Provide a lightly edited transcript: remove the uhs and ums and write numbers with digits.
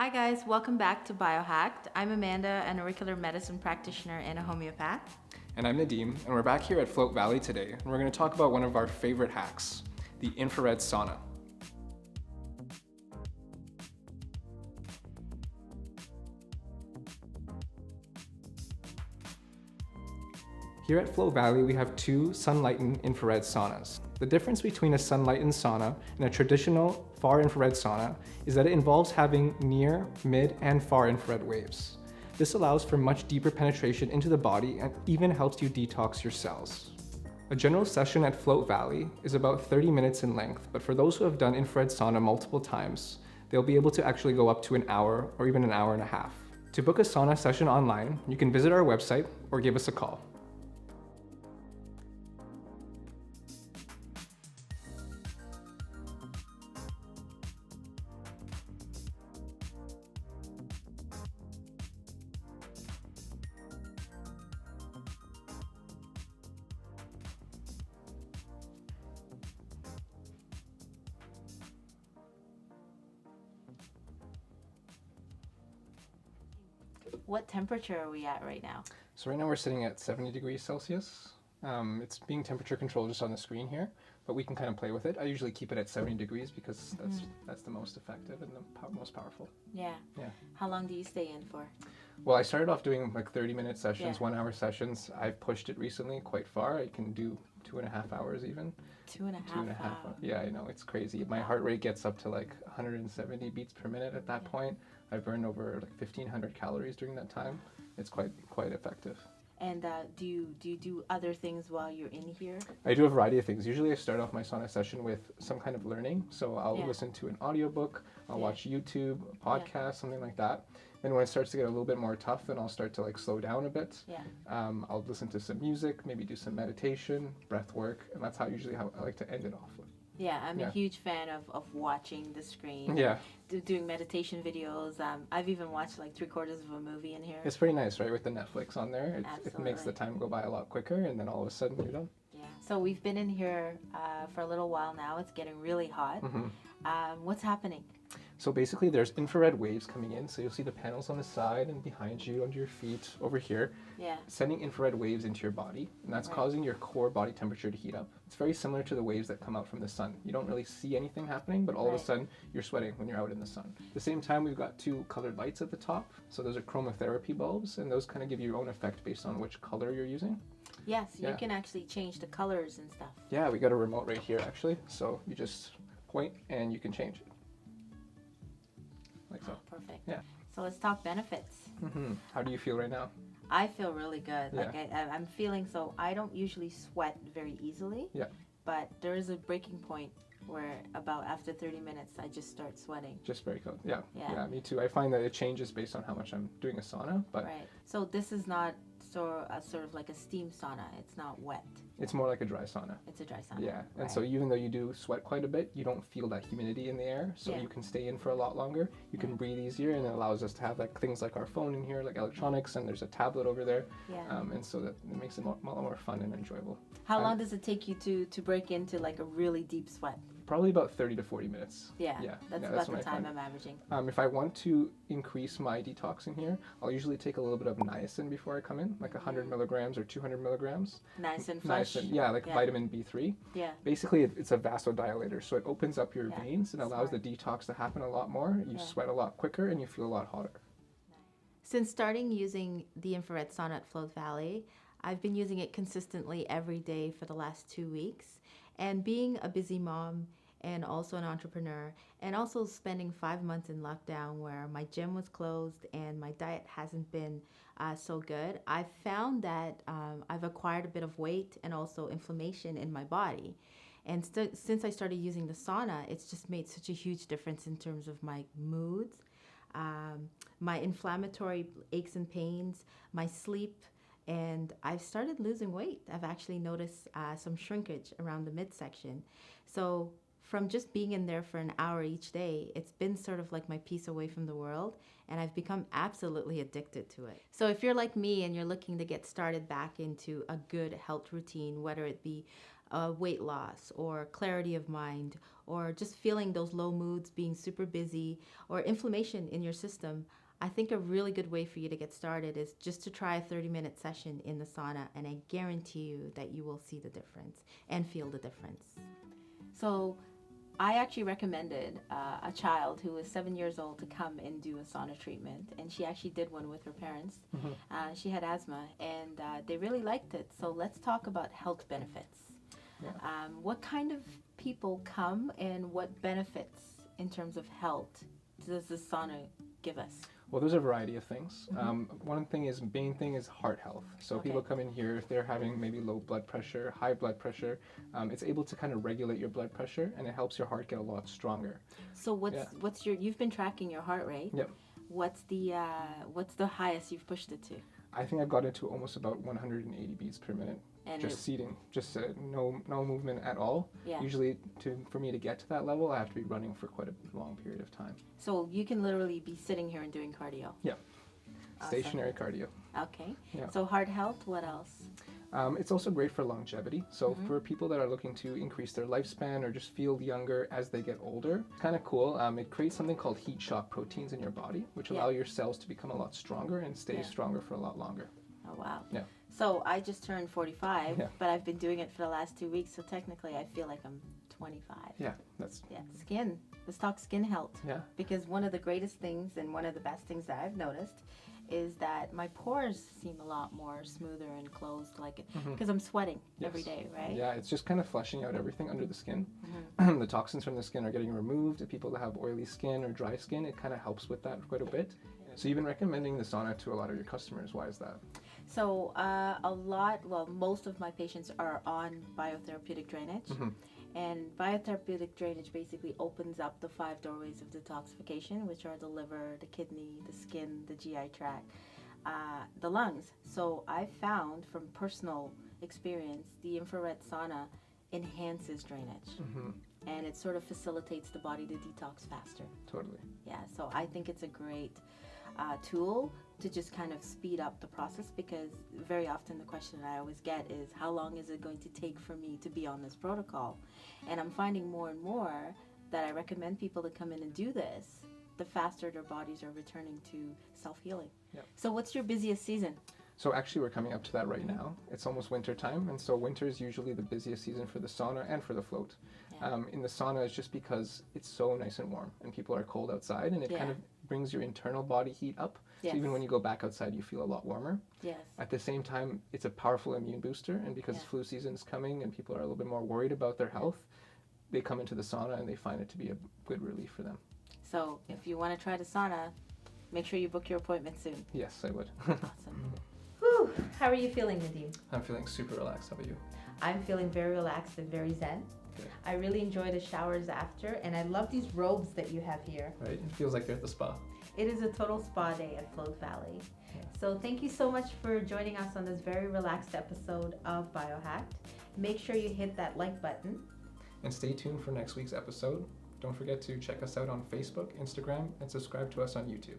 Hi guys, welcome back to BioHKT. I'm Amanda, an auricular medicine practitioner and a homeopath. And I'm Nadeem, and we're back here at Float Valley today, and we're going to talk about one of our favorite hacks, the infrared sauna. Here at Float Valley, we have two sunlighten infrared saunas. The difference between a sunlighten sauna and a traditional far infrared sauna is that it involves having near, mid, and far infrared waves. This allows for much deeper penetration into the body and even helps you detox your cells. A general session at Float Valley is about 30 minutes in length, but for those who have done infrared sauna multiple times, they'll be able to actually go up to an hour or even an hour and a half. To book a sauna session online, you can visit our website or give us a call. What temperature are we at right now? So right now we're sitting at 70 degrees Celsius. It's being temperature controlled just on the screen here, but we can kind of play with it. I usually keep it at 70 degrees because that's the most effective and the most powerful. Yeah. Yeah. How long do you stay in for? Well, I started off doing like 30-minute sessions, Yeah. 1 hour sessions. I've pushed it recently quite far. I can do 2.5 hours even. Two and a half hours. Yeah, I know, it's crazy. My heart rate gets up to like 170 beats per minute at that point. I burned over like 1,500 calories during that time. It's quite effective. And do you do other things while you're in here? I do a variety of things. Usually I start off my sauna session with some kind of learning. So I'll listen to an audiobook, I'll watch YouTube, a podcast, something like that. Then when it starts to get a little bit more tough, then I'll start to like slow down a bit. Yeah. I'll listen to some music, maybe do some meditation, breath work, and that's usually how I like to end it off with. Yeah, I'm a huge fan of watching the screen. Yeah. Doing meditation videos. I've even watched like 3/4 of a movie in here. It's pretty nice, right? With the Netflix on there, it makes the Absolutely. time go by a lot quicker, and then all of a sudden you're done. Yeah. So we've been in here for a little while now. It's getting really hot. What's happening? So basically there's infrared waves coming in. So you'll see the panels on the side and behind you, under your feet, over here, Yeah. sending infrared waves into your body. And that's causing your core body temperature to heat up. It's very similar to the waves that come out from the sun. You don't really see anything happening, but all of a sudden you're sweating when you're out in the sun. At the same time, we've got two colored lights at the top. So those are chromotherapy bulbs, and those kind of give you your own effect based on which color you're using. Yes, you Yeah. can actually change the colors and stuff. Yeah, we got a remote right here actually. So you just point and you can change it. Like so. Perfect. Yeah. So let's talk benefits. How do you feel right now? I feel really good. Yeah. Like I'm feeling so. I don't usually sweat very easily. Yeah. But there is a breaking point where about after 30 minutes I just start sweating. Just very cold. Yeah. Yeah. Yeah, me too. I find that it changes based on how much I'm doing a sauna, but Right. So this is not sort of like a steam sauna. It's not wet. it's more like a dry sauna. It's a dry sauna. Yeah. And Right. so even though you do sweat quite a bit, you don't feel that humidity in the air, so Yeah. you can stay in for a lot longer. You can breathe easier, and it allows us to have like things like our phone in here, like electronics, and there's a tablet over there. Yeah. And so that it makes it a lot more fun and enjoyable. How long does it take you to break into like a really deep sweat? Probably about 30 to 40 minutes. Yeah. Yeah. That's Yeah, about the what I time find. I'm averaging. If I want to increase my detox in here, I'll usually take a little bit of niacin before I come in, like 100 milligrams or 200 milligrams. Nice and fresh. Niacin, yeah, like vitamin B3. Yeah. Basically, it's a vasodilator, so it opens up your Yeah, veins and allows the detox to happen a lot more. You sweat a lot quicker and you feel a lot hotter. Since starting using the infrared sauna at Float Valley, I've been using it consistently every day for the last 2 weeks. And being a busy mom and also an entrepreneur, and also spending 5 months in lockdown where my gym was closed and my diet hasn't been so good, I found that I've acquired a bit of weight and also inflammation in my body. And since I started using the sauna, it's just made such a huge difference in terms of my moods, my inflammatory aches and pains, my sleep, and I've started losing weight. I've actually noticed some shrinkage around the midsection. So from just being in there for an hour each day, it's been sort of like my piece away from the world, and I've become absolutely addicted to it. So if you're like me and you're looking to get started back into a good health routine, whether it be weight loss or clarity of mind or just feeling those low moods, being super busy, or inflammation in your system, I think a really good way for you to get started is just to try a 30-minute session in the sauna, and I guarantee you that you will see the difference and feel the difference. So I actually recommended a child who was 7 years old to come and do a sauna treatment, and she actually did one with her parents. She had asthma, and they really liked it. So let's talk about health benefits. Yeah. What kind of people come, and what benefits in terms of health does the sauna give us? Well, there's a variety of things. One thing is, main thing is heart health. So Okay. people come in here, if they're having maybe low blood pressure, high blood pressure, it's able to kind of regulate your blood pressure, and it helps your heart get a lot stronger. So what's your, you've been tracking your heart rate. Yep. What's the highest you've pushed it to? I think I've got it to almost about 180 beats per minute. And Just seating, just no movement at all. Yeah. Usually, for me to get to that level, I have to be running for quite a long period of time. So you can literally be sitting here and doing cardio. Yeah. Awesome. Stationary cardio. Okay. Yeah. So heart health, what else? It's also great for longevity. So for people that are looking to increase their lifespan or just feel younger as they get older, it's kind of cool. It creates something called heat shock proteins in your body, which allow your cells to become a lot stronger and stay stronger for a lot longer. Oh, wow. Yeah. So I just turned 45, Yeah. but I've been doing it for the last 2 weeks, so technically I feel like I'm 25. Yeah, that's Yeah, skin. Let's talk skin health. yeah. Because one of the greatest things and one of the best things that I've noticed is that my pores seem a lot more smoother and closed, like because I'm sweating every day, right? Yeah, it's just kind of flushing out everything under the skin. The toxins from the skin are getting removed. If people that have oily skin or dry skin, it kind of helps with that quite a bit. So you've been recommending the sauna to a lot of your customers. Why is that? So most of my patients are on biotherapeutic drainage. And biotherapeutic drainage basically opens up the 5 doorways of detoxification, which are the liver, the kidney, the skin, the GI tract, the lungs. So I found from personal experience, the infrared sauna enhances drainage. And it sort of facilitates the body to detox faster. Totally. Yeah, so I think it's a great tool to just kind of speed up the process, because very often the question I always get is, how long is it going to take for me to be on this protocol? And I'm finding more and more that I recommend people to come in and do this, the faster their bodies are returning to self-healing. Yep. So what's your busiest season? So actually, we're coming up to that right now. It's almost winter time, and so winter is usually the busiest season for the sauna and for the float. In the sauna, it's just because it's so nice and warm, and people are cold outside, and it kind of brings your internal body heat up. So even when you go back outside, you feel a lot warmer. Yes. At the same time, it's a powerful immune booster, and because flu season is coming and people are a little bit more worried about their health, they come into the sauna and they find it to be a good relief for them. So if you want to try the sauna, make sure you book your appointment soon. Yes, I would. Awesome. Whew. How are you feeling, Nadim? I'm feeling super relaxed. How about you? I'm feeling very relaxed and very zen. Good. I really enjoy the showers after, and I love these robes that you have here. Right? It feels like you're at the spa. It is a total spa day at Float Valley. So thank you so much for joining us on this very relaxed episode of BioHKT. Make sure you hit that like button. And stay tuned for next week's episode. Don't forget to check us out on Facebook, Instagram, and subscribe to us on YouTube.